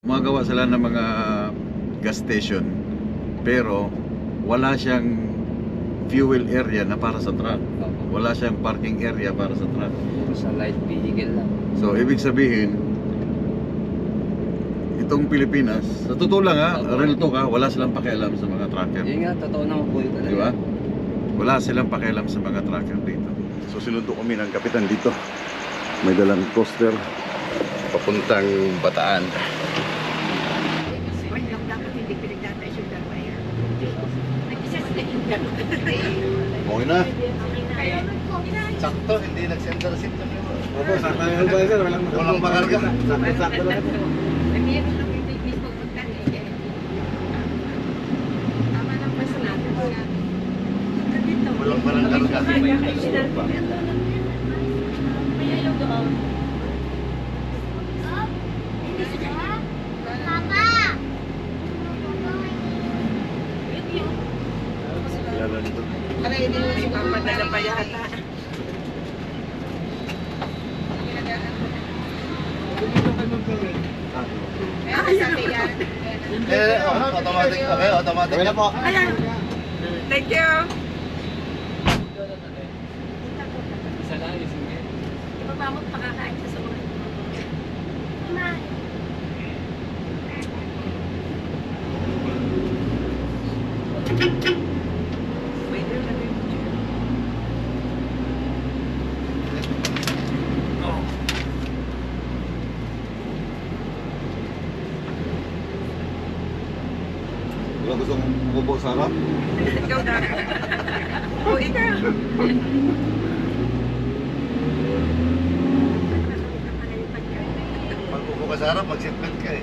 Gumagawa sila ng mga gas station pero wala siyang fuel area na para sa truck. Wala siyang parking area para sa truck. Sa light vehicle lang. So ibig sabihin itong Pilipinas, sa totoo lang ha, real talk ha, wala silang pakialam sa mga trucker. Yun nga, totoo naman po yun talaga. Di ba? Wala silang pakialam sa mga trucker dito. So sinundo kami ng kapitan dito. May dalang coaster papuntang Bataan. Okay na. Sakto, hindi nag-center seat kami. Opo, sakto na yung sir. Walang makarga. Sakto lang. Walang parang karga. Hindi mo si Mama dala pa yata. Automatic. Okay, automatic. Okay na po. Ayan. Thank you. Isa lang, isang nga. Ipapamot pakakain sa mga. Waiter na rin. Wala gustong umupo sa harap? Ikaw na. O, ikaw. Pag upo ka sa harap, mag-seatbelt ka eh.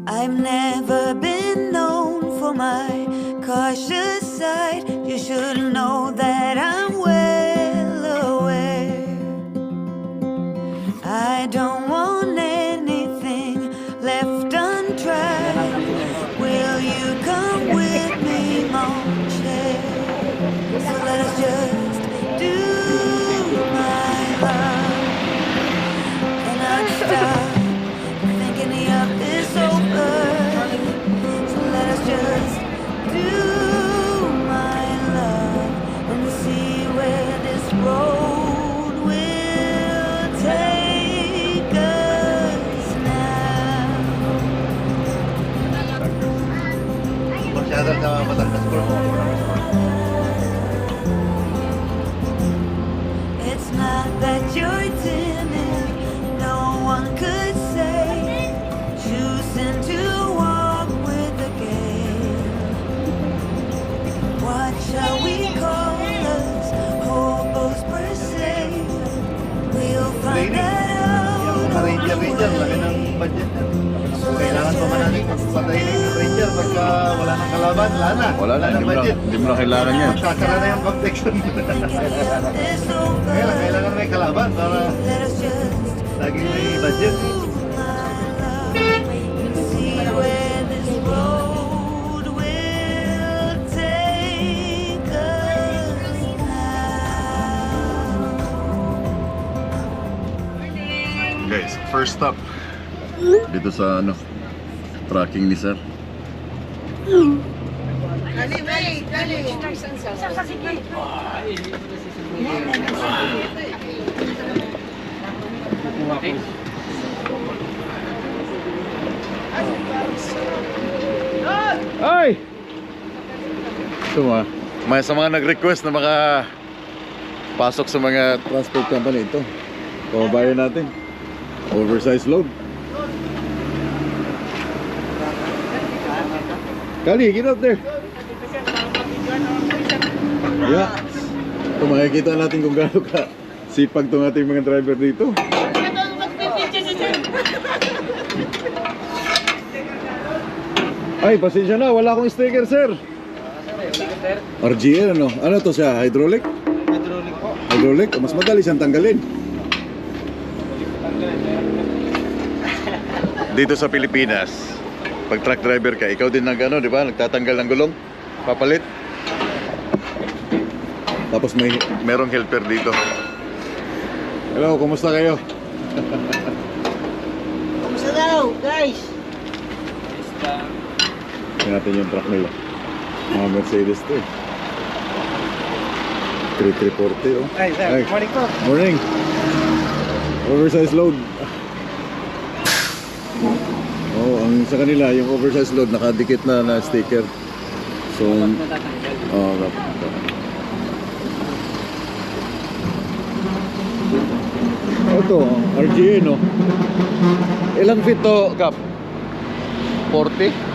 I've never been known for my cautious side. You should know that I'm well aware. I don't want anything left untried. Will you come with me, mon cher? So let us just do my love. Cannot stop thinking the earth is over. So let us just do my love and see where this road will take us now. Masyadong na Batangas po. It's not that you're timid, no one could say. Choosing to walk with the gale. What shall we call us? Hobos per se. We'll find that out. Ranger, laki ng budget. Kailangan pa man natin magpatayin ng Ranger pagka wala nang kalaban, wala na. Wala na, hindi mo na kailangan yan. Magsasara na yung protection. Kailangan may kalaban para Let us just laging may budget. see where this road will take us now. Guys, first stop dito sa tracking ni sir. Dali, wait. Dali. Sige. Ay! Ito may sa mga nag-request na pasok sa mga transport company ito. Pababayan natin. Oversized load. Kali, get up there. Yeah. Ito makikita natin kung gaano ka sipag itong ating mga driver dito. Ay, pasensya na, wala akong sticker, sir. RGL, ano? Ano to siya? Hydraulic? Hydraulic po. Hydraulic? Mas madali siyang tanggalin. Dito sa Pilipinas, pag truck driver ka, ikaw din di ba? Nagtatanggal ng gulong, papalit. Tapos merong helper dito. Hello, kumusta kayo? Kumusta daw, guys? Tingnan natin yung truck nila. Mga Mercedes to eh. 3340 oh. Ay, sir. Ay. Morning po. Morning. Oversized load. Oh, ang sa kanila, yung oversized load nakadikit na sticker. So, Matatanggal. oh, ito, RGA no. Ilang feet to, Kap? 40?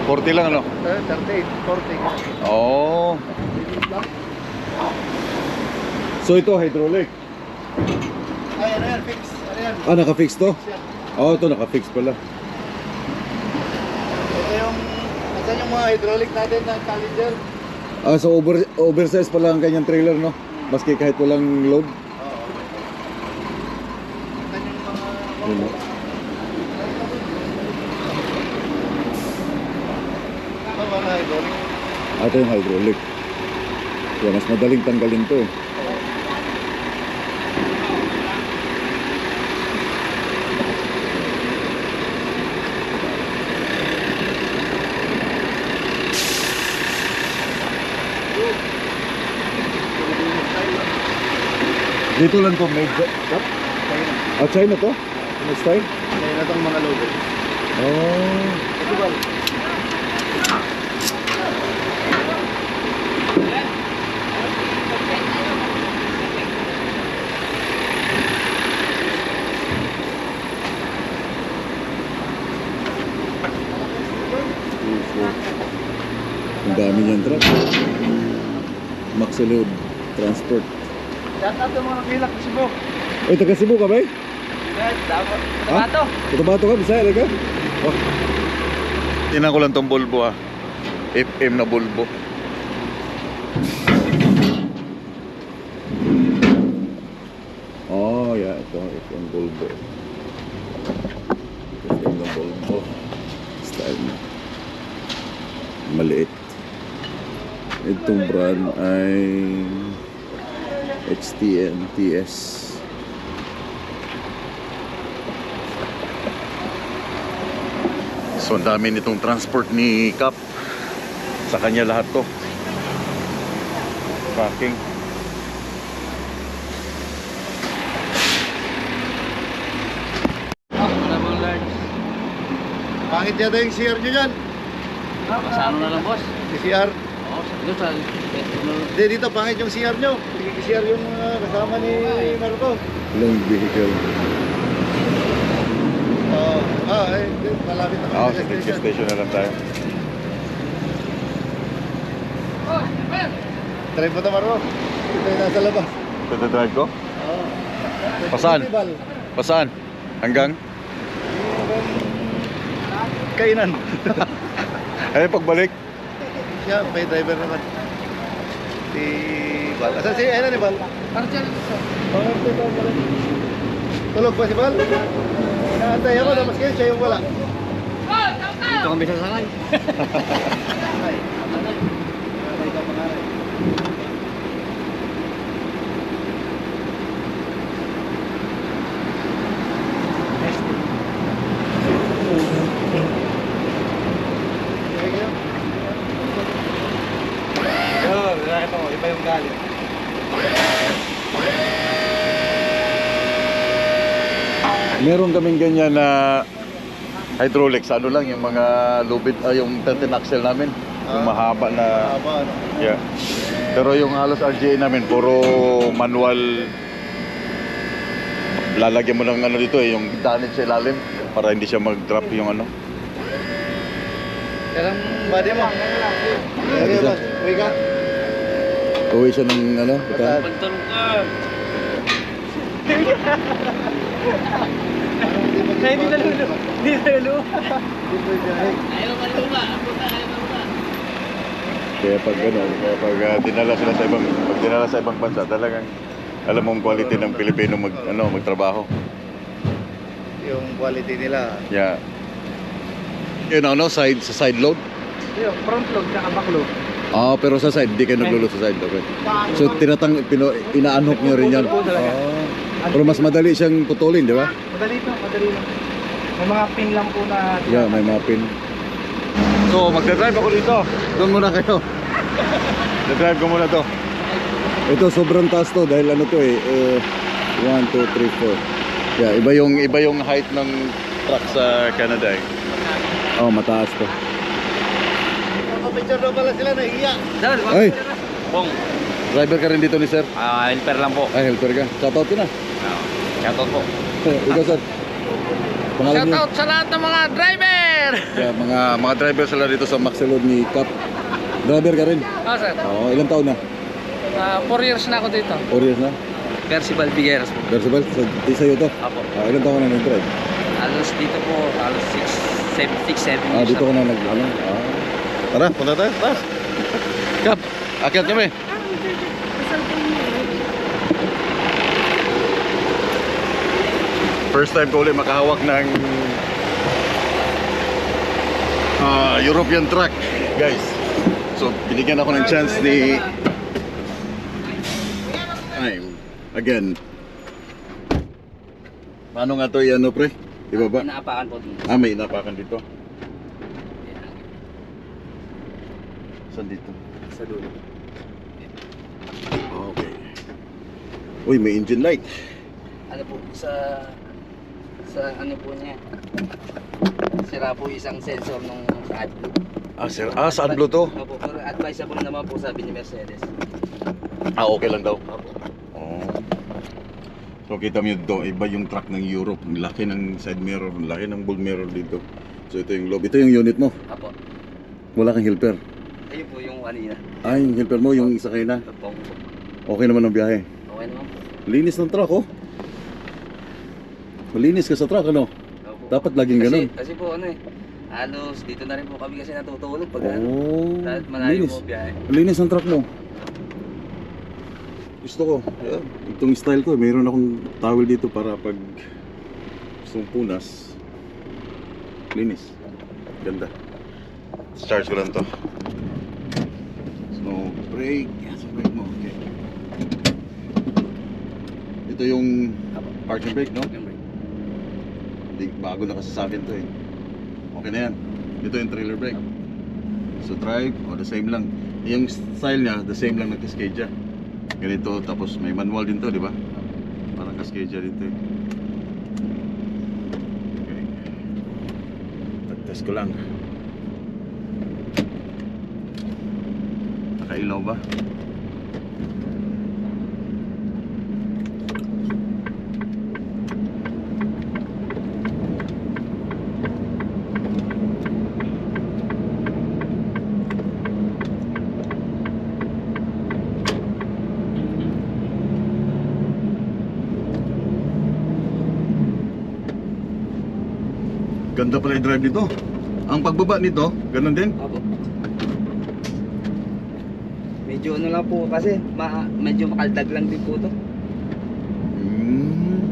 40 lang ano? 38, 40. Oh. So ito hydraulic. Ay, ano yan? Fix. Ano yan? Ah, naka-fix to? Oh, ito naka-fix pala. Ito yung... Asan yung mga hydraulic natin ng Challenger? Ah, so oversize pala ang kanyang trailer, no? Maski kahit walang load. Asan yung mga... Yun, no? Ito mga hydraulic. Ah, ito yung hydraulic. Kaya mas madaling tanggalin to eh. Dito lang to made. Ah, China to? Ano style? Kaya na itong mga logo. Oh. Ito ba? Ang dami niyang truck. Maxi-load transport. Shout out yung mga nakilak sa Cebu. Ay, taga Cebu ka ba eh? Dapat. Ha? Cotabato ka? Bisaya ka? Oh. Tinan ko lang tong Volvo ah. FM na Volvo. Oh, yeah. Ito FM Volvo. FM na Volvo. Style na. Maliit. Itong brand ay HTN TS. So ang dami nitong transport ni Cap. Sa kanya lahat to. Tracking. Maraming large. Pangit yata yung CR nyo dyan. Pasano na lang, boss. Yung CR. Oo, dito sa... Hindi, dito pangit yung CR nyo. CR yung kasama ni Marco. Long vehicle. Oo. Malapit na Ah, kami sa gas station na lang tayo. Try mo ito, Marco. Ito yung nasa labas. Ito drive ko? Oo. Pasaan? Pasaan? Hanggang? Kainan. Ay, pagbalik. Siya, may driver naman. Si Bal. Asan si, ni Bal? Tulog pa si Bal? Naantay ako, tapos kayo, siya yung wala. Dito kami sa sakay. Ay, nanay ka pangalan. Iba yung galit. Meron kaming ganyan na hydraulic sa ano lang yung mga lubid yung 13 axle namin, yung mahaba na Haba, ano? yeah. Pero yung halos RGA namin puro manual. Lalagyan mo ng ano dito yung damage sa ilalim para hindi siya mag-drop yung ano. Yan ang body mo. Lagay mo, uwi ka. Uwi siya ng ano, ito. Pagtulog ka. Hindi na lulo. Hindi tayo luma. Ayaw Ayaw maluma. Puta, ayaw maluma. Kaya pag dinala sila sa ibang bansa, talagang alam mong quality ng Pilipino magtrabaho. Yung quality nila. Yeah. Yun ano, sa side load? Yung front load, tsaka back load. Ah, pero sa side, hindi kayo naglulot sa side. Okay. So, inaanhok nyo rin yan. Po talaga. Pero mas madali siyang putulin, di ba? Madali lang. May mga pin lang po na... Yeah, may mga pin. So, magdadrive ako dito. Doon muna kayo. Magdadrive ko muna to. Ito, sobrang taas to dahil ano to 1, 2, 3, 4. Yeah, iba yung height ng truck sa Canada eh. Oh, mataas to. Picture daw pala sila, nahiya. Ay, Bong. driver ka rin dito ni sir? Helper lang po. Ay, helper ka. Shoutout ka na. Shoutout po. Ikaw sir. Pangalan niyo? Shoutout sa lahat ng mga driver! Yeah, mga driver sila dito sa Maxilod ni Cap. Driver ka rin? Sir. Oo, ilang taon na? 4 years na ako dito. 4 years na? Percival Figueras po. Percival, sa'yo to? Apo. Ilang taon ka na nag-drive? Halos dito po, halos 6, 7 Ah, years dito ko na nag-ano. Tara, punta tayo. Taas. Kap, akyat kami. First time ko ulit makahawak ng European truck, guys. So, binigyan ako ng chance ni... again. Paano nga to yan, pre? Ibaba? Inaapakan po dito. Ah, may inapakan dito. Saan dito? Sa dulo. Okay. Uy, may engine light. Ano po, sa ano po niya. Sira po isang sensor ng AdBlue. Sa AdBlue to? Opo, pero advisable naman po sabi ni Mercedes. Okay lang daw. Opo. Oh. So kita mo dito, iba yung truck ng Europe. Ang laki ng side mirror, ang laki ng bull mirror dito. So ito yung loob. Ito yung unit mo. Opo. Wala kang helper. Ayun po yung kanina. Ah, yung helper mo, yung sakay na. Opo. Okay naman ang biyahe. Okay naman po. Linis ng truck, oh. Malinis ka sa truck, ano? Opo. Dapat laging ganun. Kasi po ano halos dito na rin po kami kasi natutulog pag Oh, dahil malayo linis. po biyahe. Linis ang truck mo. Gusto ko. Yeah. Itong style ko, mayroon akong towel dito para pag gustong punas. Linis. Ganda. Charge ko lang to. So, brake. So, brake mo. Okay. Ito yung parking brake, no? Bago na kasi sa akin to eh. Okay na yan. Ito yung trailer brake. So drive, the same lang. Yung style niya, the same lang na cascade siya. Ganito, tapos may manual din to, di ba? Parang cascade siya dito eh. Okay. Tag-test ko lang. Nakailaw ba? Ganda pala i-drive nito. Ang pagbaba nito, ganun din. Opo. Medyo ano lang po kasi medyo makaldag lang din po to.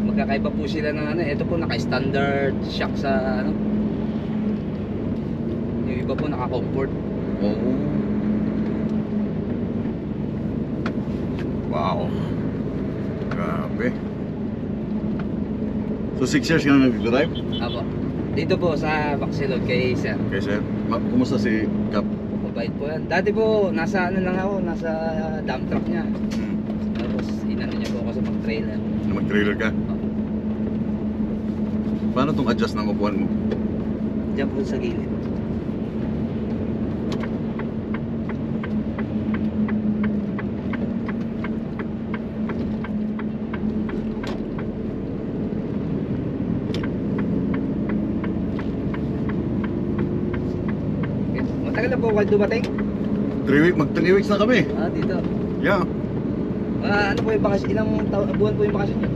Magkakaiba po sila ng ano. Ito po naka-standard shock sa ano. Yung iba po naka-comfort. Oo. Wow. Grabe. So 6 years ka na nag-drive? Opo. Dito po sa Baxilod kay Sir. Okay, sir. Kumusta si Cap? Mabait po yan. Dati po nasa ano lang ako, nasa dump truck niya. Tapos inano niya po ako sa mag-trailer. Mag-trailer ka? Paano itong adjust ng upuan mo? Diyan po sa gilid. Matagal na po kayo dumating? 3 weeks, mag 3 weeks na kami. Dito. Yeah, Ano po yung bakasyon? Ilang buwan po yung bakasyon niyo?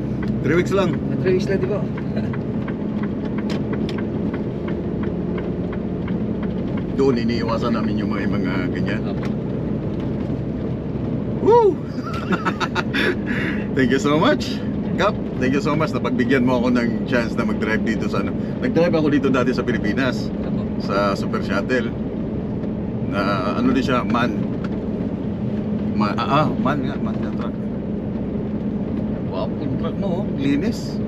3 weeks lang. 3 weeks lang di po. Doon iniiwasan namin yung mga ganyan. Opo. Woo! Thank you so much. Kap, thank you so much na pagbigyan mo ako ng chance na mag-drive dito sa ano. Nag-drive ako dito dati sa Pilipinas, Opo. sa Super Shuttle. Na ano din siya, man nga truck. Wow, yung truck mo, oh, linis.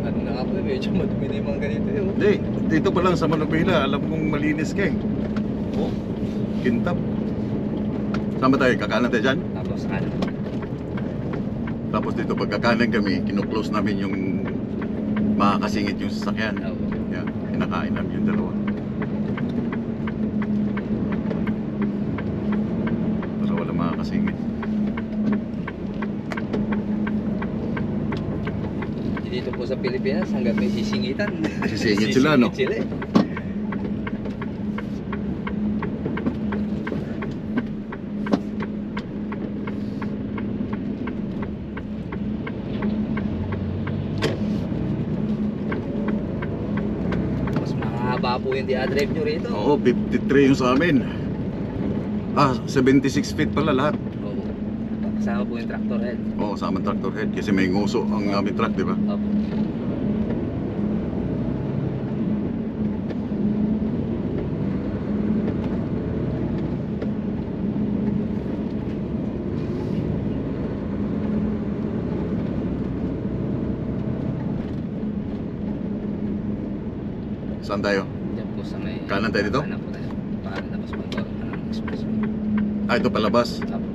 Ano na nga po, medyo madumi na yung mga ganito yun. Hindi, dito pa lang sa Manubela, alam kong malinis ka eh. Oh, kintab. Saan ba tayo? Kakanan tayo dyan? Tapos ano? Tapos dito pagkakanan kami, kinuklose namin yung makakasingit yung sasakyan. Opo. Yan, kinakain namin yung dalawa. Para wala makakasingit. Dito po sa Pilipinas, hanggang may sisingitan. Sisingit sila, no? Sisingit sila eh. Mas mahaba po yung dia-drive nyo rito. Oo, 53 yung sa amin. 76 feet pala lahat. Oo. Kasama po yung tractor head. Oo, sama tractor head kasi may nguso ang aming truck, di ba? Opo. Saan tayo? Diyan po sa may... Kanan tayo dito? Kanan po tayo. Kanan tapos po ito. Kanan expressway. Ito palabas. Opo.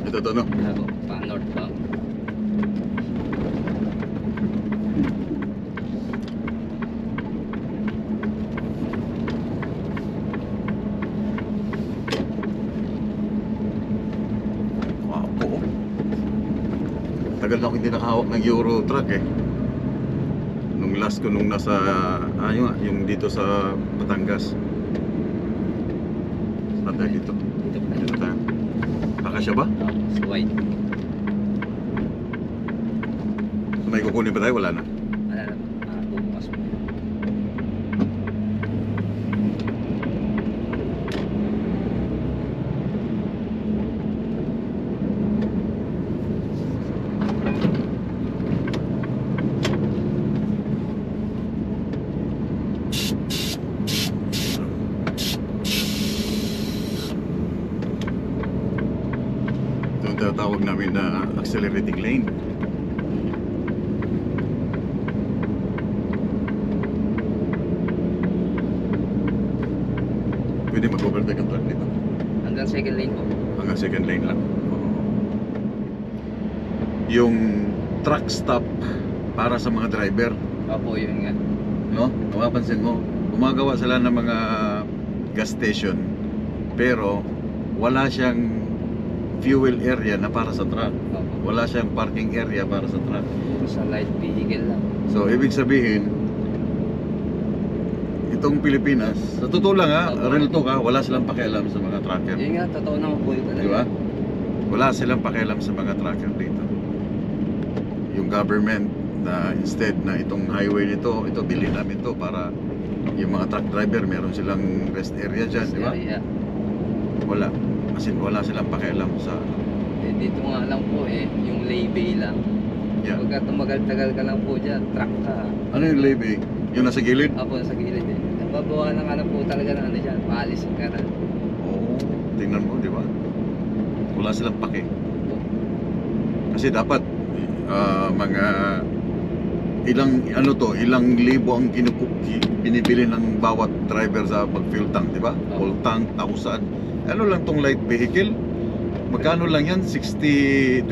Ito to, no? Opo. Pa-northbound. Wow, oo. Tagal na ako hindi nakahawak ng Euro truck eh. Nung last ko nung nasa yung dito sa Batangas. Saan tayo dito? Dito po tayo. Dito tayo. Kakasya ba? Opo. Sa white. So, may kukunin pa tayo? Wala na. Wala na po. Bubukas po yun. Ito ang tinatawag namin na accelerating lane. Pwede mag-overtake ang truck dito. Hanggang second lane po. Hanggang second lane lang. Yung truck stop para sa mga driver, Opo, yun nga. no? Mapapansin mo, gumagawa sila ng mga gas station pero wala siyang fuel area na para sa truck. Opo. Wala siyang parking area para sa truck. Puro sa light vehicle lang. So, ibig sabihin, itong Pilipinas, sa totoo lang ha, real talk ha, wala silang pakialam sa mga trucker. Yun nga, totoo naman po yun talaga. Di ba? Wala silang pakialam sa mga trucker dito. Yung government na instead na itong highway nito, ito bilhin namin to para yung mga truck driver meron silang rest area dyan, di ba? Area. Wala. As in, wala silang pakialam sa Eh, dito nga lang po yung lay-bay lang. yeah. Pagka tumagal-tagal ka lang po dyan, truck ka. Ano yung levy? Yung nasa gilid? Apo, sa gilid eh. Nababawa na nga lang po talaga na ano dyan, paalisin ka na. Oo. Tingnan mo, di ba? Wala silang paki. Kasi dapat mga ilang libo ang binibili ng bawat driver sa pag-fuel tank, di ba? Full tank, 1,000. Ano lang tong light vehicle? Magkano lang yan? 25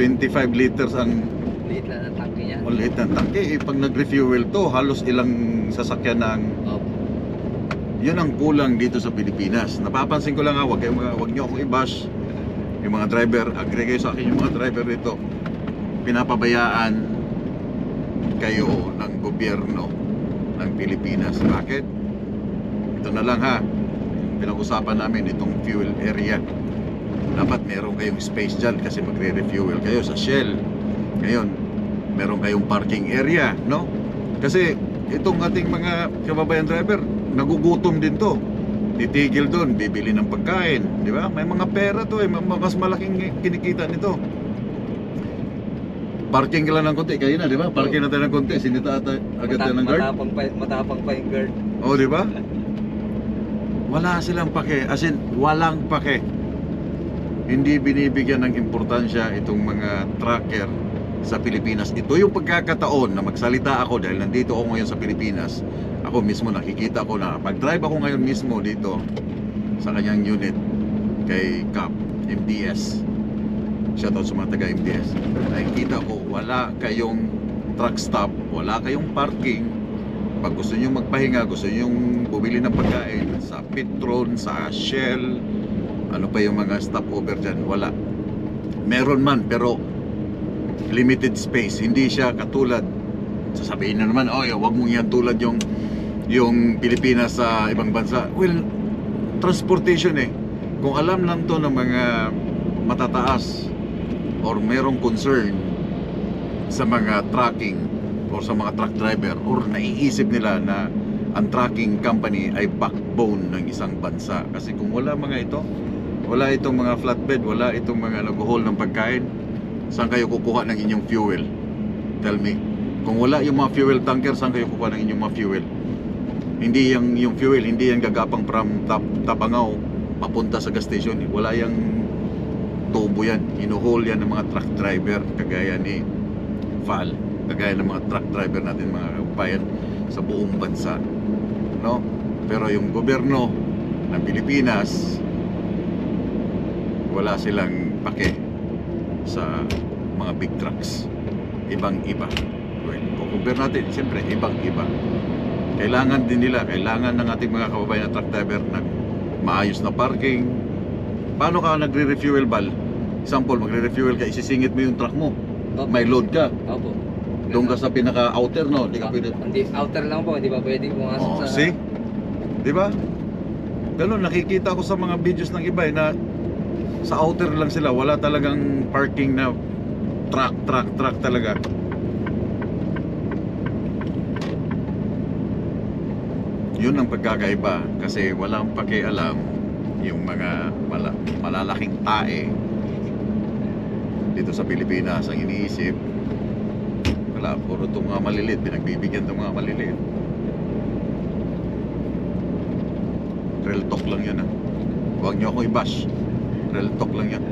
liters ang Liit lang ang tangke niya. maliit na tangke. Eh, pag nag-refuel to, halos ilang sasakyan ng... Opo. Yun ang kulang dito sa Pilipinas. Napapansin ko lang ha, wag niyo akong i-bash. Yung mga driver, agree kayo sa akin yung mga driver dito. Pinapabayaan kayo ng gobyerno ng Pilipinas. Bakit? Ito na lang ha. Pinag-usapan namin itong fuel area. Dapat meron kayong space dyan kasi magre-refuel kayo sa Shell. Ngayon, meron kayong parking area, no? Kasi itong ating mga kababayan driver, nagugutom din to. Titigil doon, bibili ng pagkain, di ba? May mga pera to eh, mas malaking kinikita nito. Parking ka lang ng konti, kayo na, di ba? Parking na tayo ng konti, sinita agad tayo ng guard. Matapang pa yung guard. O, di ba? Wala silang pake, as in, walang pake. Hindi binibigyan ng importansya itong mga trucker sa Pilipinas. Ito yung pagkakataon na magsalita ako dahil nandito ako ngayon sa Pilipinas. Ako mismo nakikita ko na pag-drive ako ngayon mismo dito sa kanyang unit kay Cap MDS. Shoutout sa mga taga MDS. Nakikita ko wala kayong truck stop, wala kayong parking. Pag gusto nyo magpahinga, gusto nyo bumili ng pagkain sa Petron, sa Shell, ano pa yung mga stopover dyan, wala. Meron man, pero limited space. Hindi siya katulad, sasabihin na naman, oh, wag mong yan tulad yung Pilipinas sa ibang bansa. Well, transportation eh. Kung alam lang to ng mga matataas or merong concern sa mga trucking or sa mga truck driver, or naiisip nila na ang trucking company ay backbone ng isang bansa. Kasi kung wala mga ito, wala itong mga flatbed, wala itong mga nag-haul ng pagkain, saan kayo kukuha ng inyong fuel? Tell me. Kung wala yung mga fuel tanker, saan kayo kukuha ng inyong mga fuel? Hindi yung fuel, hindi yan gagapang from Tapangaw papunta sa gas station. Wala yung tubo yan. Inuhol yan ng mga truck driver kagaya ni Val, kagaya ng mga truck driver natin, mga kabayan sa buong bansa, no? Pero yung gobyerno ng Pilipinas, wala silang pake sa mga big trucks. Ibang-iba. Well, kung compare natin, siyempre ibang-iba. Kailangan din nila, kailangan ng ating mga kababayan na truck driver na maayos na parking. Paano ka nagre-refuel, Bal? Example, magre-refuel ka, isisingit mo yung truck mo. May load ka. Opo. Doon ka sa pinaka-outer, no? Hindi ka pwede. Hindi, outer lang po, hindi pa pwede pumasok Oh, sa... see? Di ba? Ganun, nakikita ko sa mga videos ng iba na sa outer lang sila, wala talagang parking na truck talaga. Yun ang pagkakaiba kasi walang pakialam yung mga malalaking tae dito sa Pilipinas. Ang iniisip, wala, puro itong mga maliliit, pinagbibigyan itong mga maliliit. Real talk lang yan, ha. Huwag nyo ako i-bash. Real talk lang yan.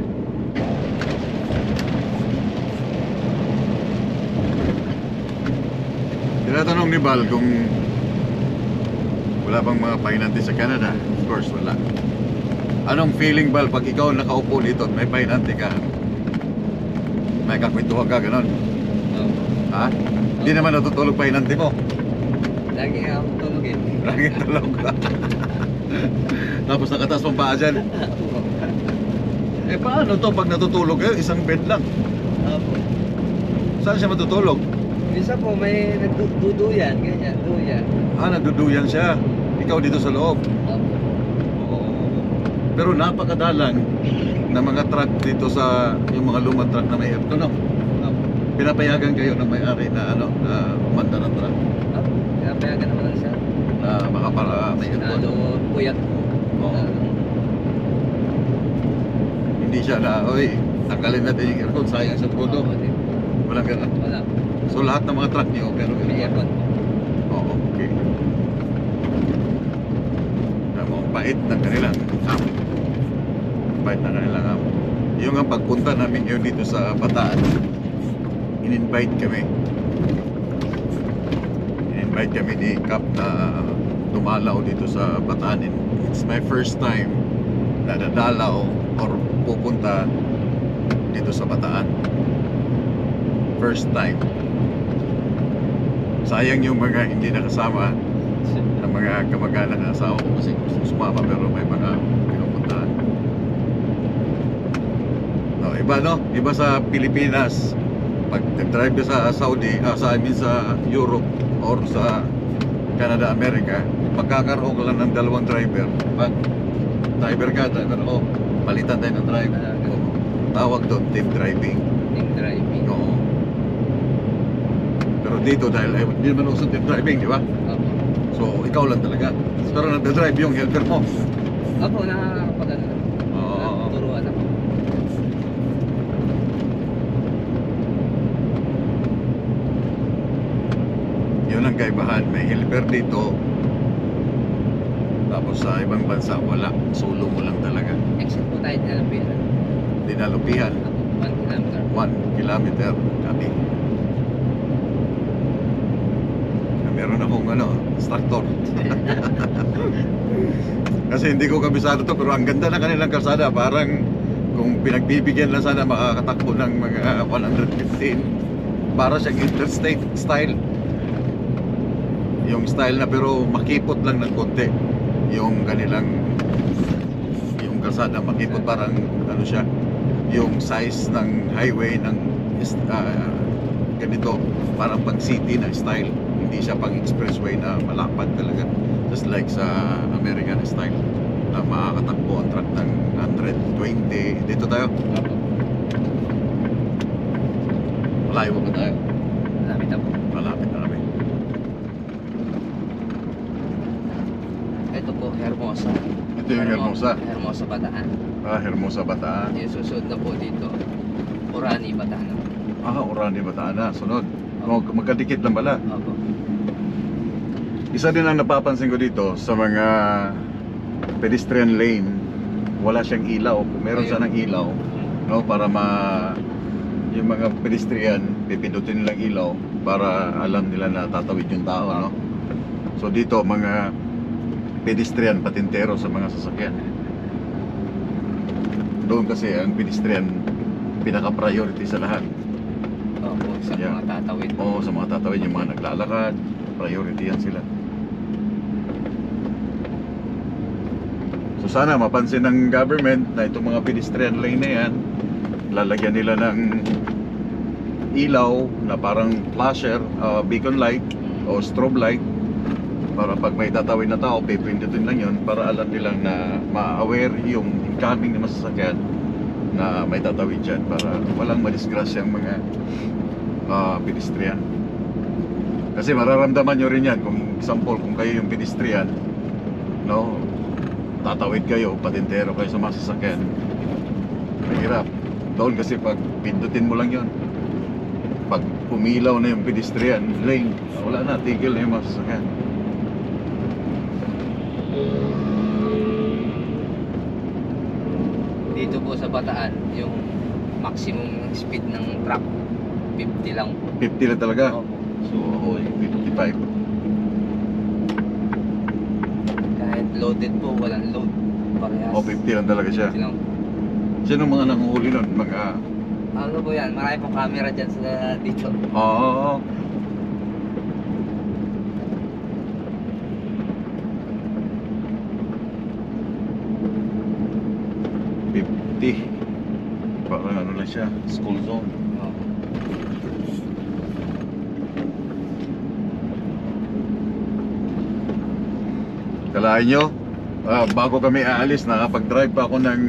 Tinatanong ni Bal kung wala bang mga pahinante sa Canada. Of course, wala. Anong feeling, Bal, pag ikaw nakaupo dito at may pahinante ka? May kakwentuhan ka, ganon? Ha? Hindi naman natutulog pahinante mo. Lagi nga ako tulog eh. Lagi tulog ka. Tapos nakatas mong paa dyan. Eh paano to pag natutulog kayo? Isang bed lang. Opo. Saan siya matutulog? Minsan po may nagduduyan, ganyan, duyan. Nagduduyan siya. Ikaw dito sa loob. Opo. Oo. Pero napakadalang na mga truck dito sa yung mga lumang truck na may aircon, no? Opo. Pinapayagan kayo ng may-ari na na umanda ng truck Opo. Pinapayagan naman lang siya. na makapara may aircon. Lalo puyat po. Oo. Hindi siya na, oy, tanggalin natin yung aircon, sayang sa pondo. Opo, di- Walang ganun. Wala. So lahat ng mga truck niyo pero May aircon po. Oo, okay. Ang bait ng kanilang amo. Bait ng kanilang amo. Yung ang pagpunta namin yun dito sa Bataan, in-invite kami. In-invite kami ni Cap na dumalaw dito sa Bataan. It's my first time na dadalaw or pupunta dito sa Bataan. First time. Sayang yung mga hindi nakasama ng mga kamag-anak ng asawa ko kasi gusto sumama pero may mga pinupuntahan. No, iba, no? Iba sa Pilipinas. Pag nag-drive ka sa Saudi, sa Europe or sa Canada, America, magkakaroon ka lang ng dalawang driver. Pag driver ka, palitan tayo ng driver. Oo. Tawag doon, team driving. Team driving. Oo. Pero dito dahil hindi naman uso team driving, di ba? Opo. So, ikaw lang talaga. Pero nagdadrive yung helper mo. Opo, nakakapag-ano na. Oo. Turuan ako. Yun ang kaibahan. May helper dito. Tapos sa ibang bansa, wala. Solo mo lang talaga. Exit po tayo din ng pera. Dinalupihan. 1 kilometer. 1 kilometer. Kami. Meron akong instructor. Kasi hindi ko kabisado to, pero ang ganda na kanilang kalsada. Parang kung pinagbibigyan lang sana makakatakbo ng mga 115. Para siyang interstate style. Yung style na pero makipot lang ng konti. Yung kanilang yung kalsada makipot, parang siya, yung size ng highway ng ganito, parang pang city na style, hindi siya pang expressway na malapad talaga, just like sa American style na makakatakbo ang truck ng 120. Dito tayo, Opo. malayo ba tayo? Malapit ako. Malapit na kami. Ito po, Hermosa. Ito yung Hermosa. Hermosa, Bataan. Hermosa Bataan. Yung susunod na po dito, Orani, Bataan. Orani Bataan na, sunod. Magkadikit lang pala. Opo. Isa din ang napapansin ko dito sa mga pedestrian lane, wala siyang ilaw. Kung meron Ayun. sanang ilaw, para yung mga pedestrian, pipindutin nilang ilaw para alam nila na tatawid yung tao, no? So dito, mga pedestrian patintero sa mga sasakyan. Doon kasi ang pedestrian pinaka-priority sa lahat. Opo, sa Yeah. mga tatawid. Oo, sa mga tatawid, yung mga naglalakad, priority yan sila. So sana mapansin ng government na itong mga pedestrian lane na yan, lalagyan nila ng ilaw na parang flasher, beacon light o strobe light, para pag may tatawid na tao, pipindutin lang yun para alam nilang na ma-aware yung incoming na masasakyan na may tatawid dyan, para walang madisgrasya ang mga pedestrian. Kasi mararamdaman nyo rin yan kung example, kung kayo yung pedestrian, no, tatawid kayo, patintero kayo sa mga sasakyan, mahirap doon kasi pag pindutin mo lang yun, pag pumilaw na yung pedestrian lane, wala na, tigil na yung mga sasakyan. Dito po sa Bataan, yung maximum speed ng truck, 50 lang po. 50 lang talaga. Opo. So ako yung 55. Kahit loaded po, walang load. Parehas. O 50 lang talaga siya. 50 lang. Sino mga nanguhuli nun? Mga Ano po yan? Marami pong camera dyan sa dito. Oo. Parang ano lang siya, school zone. Opo. Kalahin nyo, bago kami aalis, nakapag-drive pa ako ng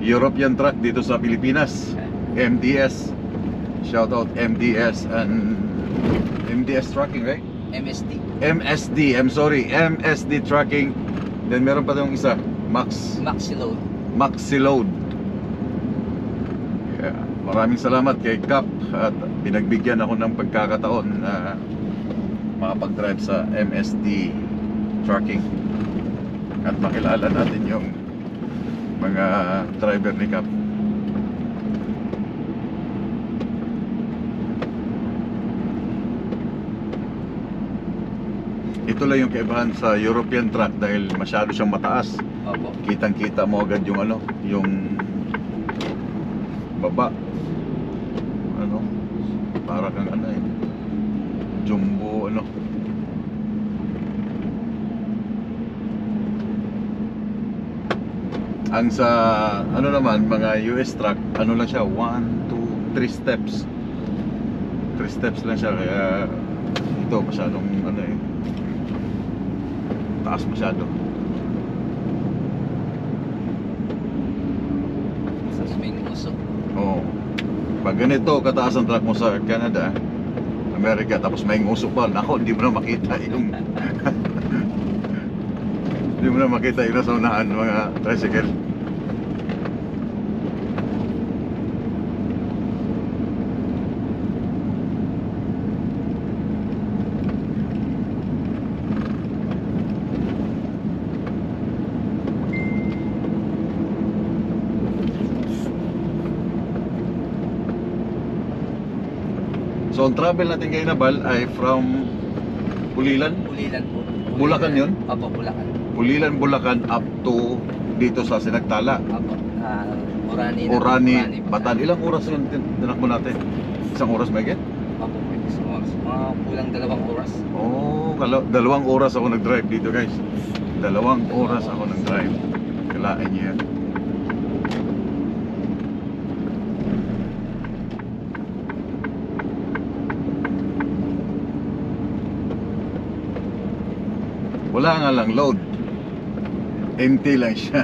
European truck dito sa Pilipinas. MDS. Shout out MDS and MDS Trucking, right? MSD. MSD, I'm sorry, MSD Trucking. Then meron pa yung isa, Maxi load. Maxi Load. Yeah. Maraming salamat kay Cap at pinagbigyan ako ng pagkakataon na makapag-drive sa MSD Trucking at makilala natin yung mga driver ni Cap. Ito lang yung kaibahan sa European truck dahil masyado siyang mataas. Opo. Kitang-kita mo agad yung yung baba. Para kang jumbo Ang sa naman mga US truck, lang siya 1, 2, 3 steps. 3 steps lang siya, kaya ito masyadong taas masyado. Sa may usok. Oo. Pag ganito kataas ang truck mo sa Canada, America, tapos may ngusok pa, nako, hindi mo na makita yung Hindi mo na makita yung nasa unahan mga tricycle. So ang travel natin kay Nabal ay from Pulilan, Pulilan po. Bulacan yun? Opo, Bulacan. Pulilan, Bulacan up to dito sa Sinagtala, Opo. Orani. Orani, po, Batan. sir. Ilang oras yun tinakbo natin? Isang oras ba yan? Opo, isang oras. Mga kulang 2 oras. Oh, 2 oras ako nag-drive dito guys. 2 oras ako nag-drive. Kailangan niyo yan. Wala nga lang load. Empty lang siya.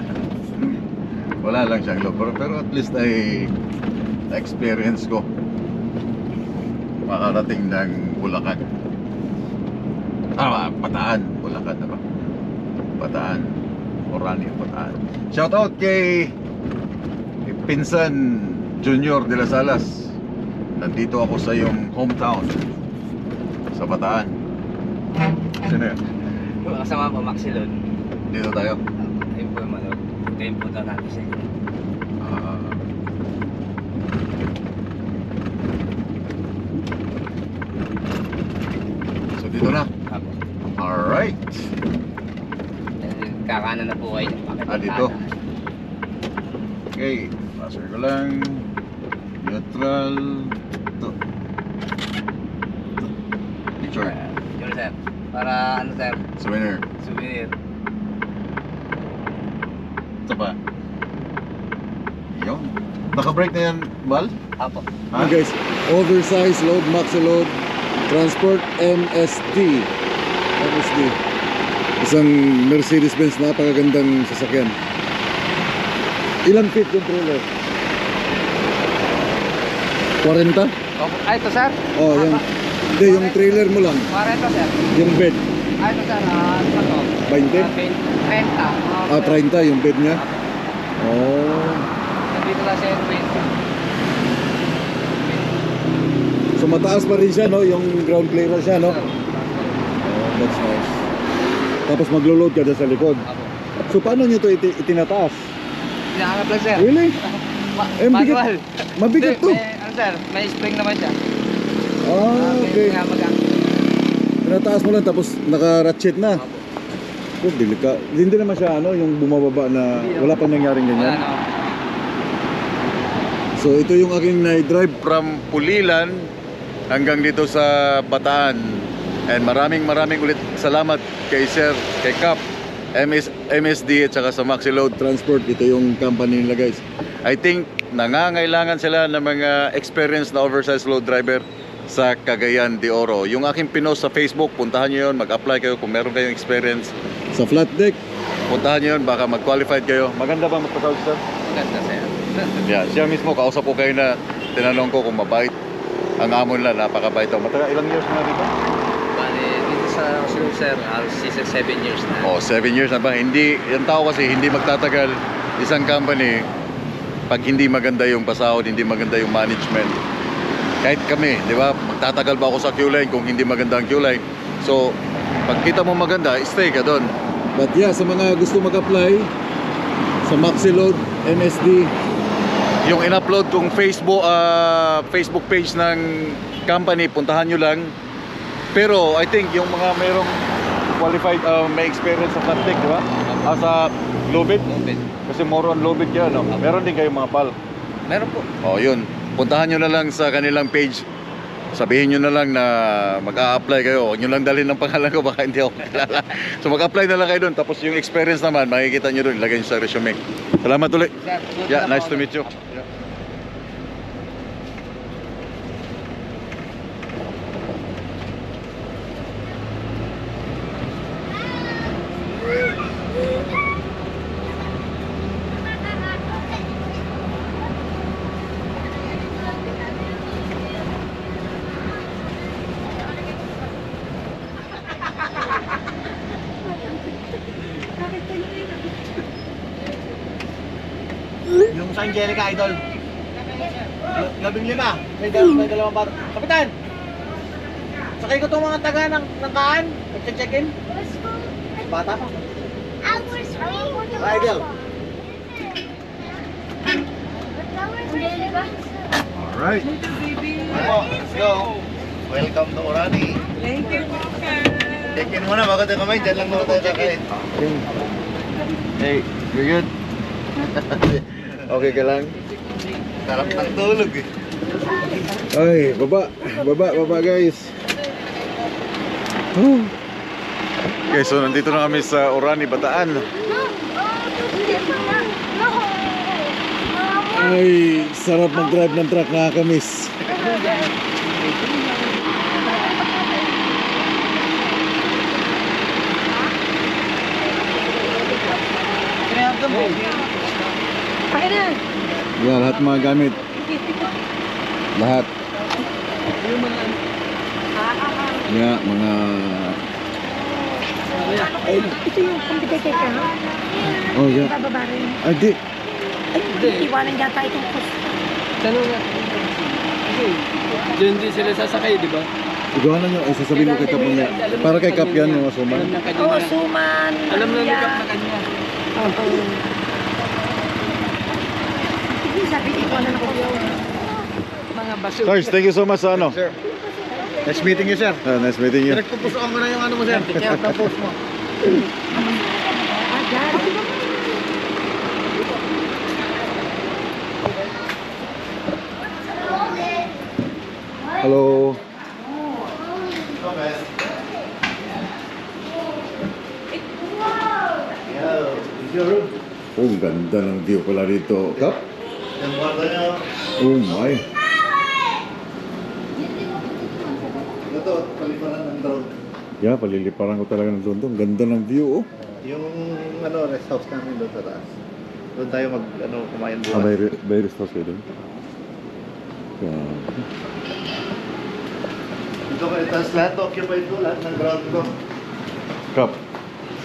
Wala lang siyang load. Pero at least ay experience ko makarating ng Bulacan. Bataan. Bulacan na ba? Bataan. Orani, Bataan. Shout out kay Pinsan Junior de las Alas. Nandito ako sa iyong hometown sa Bataan. Sino yun? Kasama po, Maxilon. Dito tayo. Ayun po yung manok. Ayun po daw natin sa inyo. So dito na. Apo. Alright. Kakanan na po kayo. Dito. Okay. Passer ko lang. Neutral. Ito. Picture. Yun, sir. Para ano, sir? Souvenir. Souvenir. Ito pa. Yun. Naka-break na yan, Bal? Apo. Ah, guys, oversize load, maxi load, transport MSD. MSD. Isang Mercedes-Benz, napakagandang sasakyan. Ilang feet yung trailer? 40? Opo. Ay, ito, sir. Oh, yung hindi, yung trailer mo lang. 40, sir. Yung bed. Ay, ito, sir. Ano ba to? 20? 30. 30 yung bed niya. Oh. Nandito na siya yung 20. So mataas pa rin siya, no? Yung ground clearance siya, no? Oh, that's nice. Tapos maglo-load ka dyan sa likod. Apo. So paano nyo ito itinataas? Pinakanap lang, sir. Really? Eh, bigat. Manual. Mabigat to. May, ano, sir, may spring naman siya. Ah, okay. Kaya Tinataas mo lang tapos naka-ratchet na. Oh, delika. Hindi naman siya ano, yung bumababa na wala pang nangyaring Wala ganyan. na. So ito yung aking na-drive from Pulilan hanggang dito sa Bataan. And maraming ulit salamat kay Sir, kay Cap, MSD at saka sa Maxi Load Transport. Ito yung company nila guys. I think nangangailangan sila ng mga experienced na oversized load driver sa Cagayan de Oro. Yung aking pinost sa Facebook, puntahan nyo yun, mag-apply kayo kung meron kayong experience sa flat deck. Puntahan nyo yun, baka mag-qualified kayo. Maganda ba magpatawag, sir? Ganda, sir. Yeah, siya mismo, kausap ko kayo na tinanong ko kung mabait. Ang amo nila, napakabait daw. Matagal, ilang years na dito? Bale, dito sa Oslo, sir, 7 years na. Oh, 7 years na ba? Hindi, yung tao kasi hindi magtatagal isang company pag hindi maganda yung pasahod, hindi maganda yung management. Kahit kami, di ba? Magtatagal ba ako sa Q-Line kung hindi maganda ang Q-Line? So, pag kita mo maganda, stay ka doon. But yeah, sa mga gusto mag-apply sa Maxi Load, MSD, yung in-upload kong Facebook page ng company, puntahan nyo lang. Pero I think yung mga mayroong qualified, may experience sa flat deck, di ba? Sa low-bid? Open. Kasi more on low-bid kayo, no? Meron din kayong mga pal. Meron po. Oh, yun. Puntahan nyo na lang sa kanilang page. Sabihin nyo na lang na mag-a-apply kayo. Huwag nyo lang dalhin ng pangalan ko, baka hindi ako kilala. So mag-apply na lang kayo doon. Tapos yung experience naman, makikita nyo doon. Ilagay nyo sa resume. Salamat ulit. Sir, Yeah, nice to meet you. Yeah. sa Angelica, idol. 15. May dalawang bar. Kapitan! Sakay ko itong mga taga ng kaan. Nag-check-in. Bata pa. Idol. Alright. Let's go. Welcome to Orani. Thank you, Check-in muna bago tayo kamay. Diyan lang muna tayo kakain. Hey, you're good? Okay ka lang? Sarap ng tulog eh. Ay, baba guys. Okay, so nandito na kami sa Orani, Bataan. Ay, sarap mag-drive ng truck, nakakamiss. Yeah, lahat mga gamit. Lahat. Yeah, mga... Ito yung competitor ka, ha? Oh, yeah. Bababa rin. Ay, di. Ay, iwanan yata itong post. Tanong nga. Diyan din sila sasakay, di ba? Igawanan nyo, ay sasabihin ko kay Kap niya. Para kay Kap yan, yung asuman. Alam na kanya. Oo, suman. Alam na ni luya. Kap na kanya. Oo. Sige, sabi ko, iwanan ako yun. Mga baso. Sarge, thank you so much sa ano. Sir. Nice meeting you, sir. Nice meeting you. Direct pupusuan mo na yung ano mo, sir. Check ng post mo. Hello. Oh, ganda ng view pala dito. Kap? Yung kwarto nyo. Oh my. Ito, paliparan ng drone. Yeah, paliliparan ko talaga ng doon. Ang ganda ng view, oh. Yung ano, rest house namin doon sa taas. Doon tayo mag, ano, kumain Ah, buwan. may rest house kayo doon? Yeah. Dito kayo, tapos lahat occupied ko, lahat ng ground ko. Kap,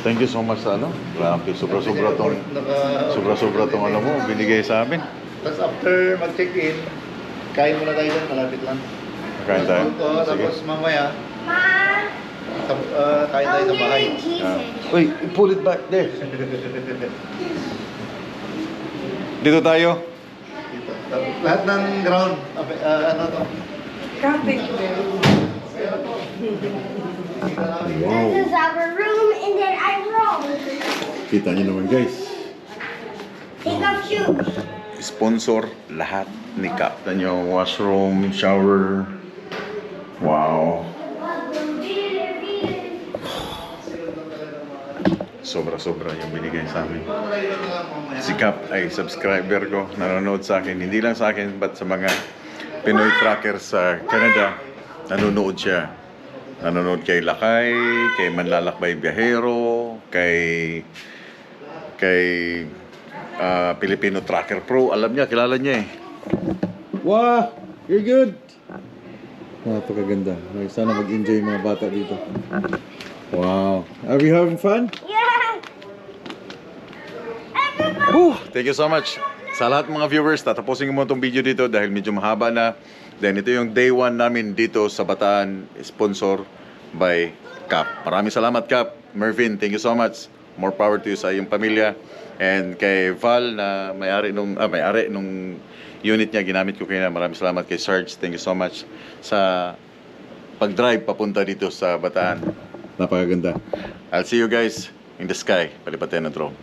thank you so much sa ano. Grabe, sobra-sobra tong ano mo, binigay sa amin. Tapos after mag-check-in, kain muna tayo dyan, malapit lang. Kain tayo. Tapos mamaya, kain tayo sa bahay. Wait, pull it back there. Dito tayo. Dito. Tapos lahat ng ground, ano to? Wow. This is our room, and then I roll. Kita niyo naman guys. Take off shoes. Sponsor lahat ni Kap. Tanyo, washroom, shower. Wow. Sobra-sobra yung binigay sa amin. Si Kap ay subscriber ko. Nanonood sa akin. Hindi lang sa akin, but sa mga Pinoy trackers sa Canada. Nanonood siya. Nanonood kay Lakay, kay Manlalakbay Biyahero, kay Filipino Tracker Pro. Alam niya, kilala niya eh. Wow! You're good! Napakaganda. Sana mag-enjoy yung mga bata dito. Wow. Are we having fun? Yeah. Whew! Thank you so much. Sa lahat mga viewers, tatapusin ko mo itong video dito dahil medyo mahaba na. Then ito yung day 1 namin dito sa Bataan, sponsor by Kap. Maraming salamat Kap. Mervin, thank you so much. More power to you sa iyong pamilya. And kay Val na may-ari nung unit niya, ginamit ko kaya. Maraming salamat kay Sarge. Thank you so much sa pag-drive papunta dito sa Bataan. Napakaganda. I'll see you guys in the sky. Palipat tayo ng drone.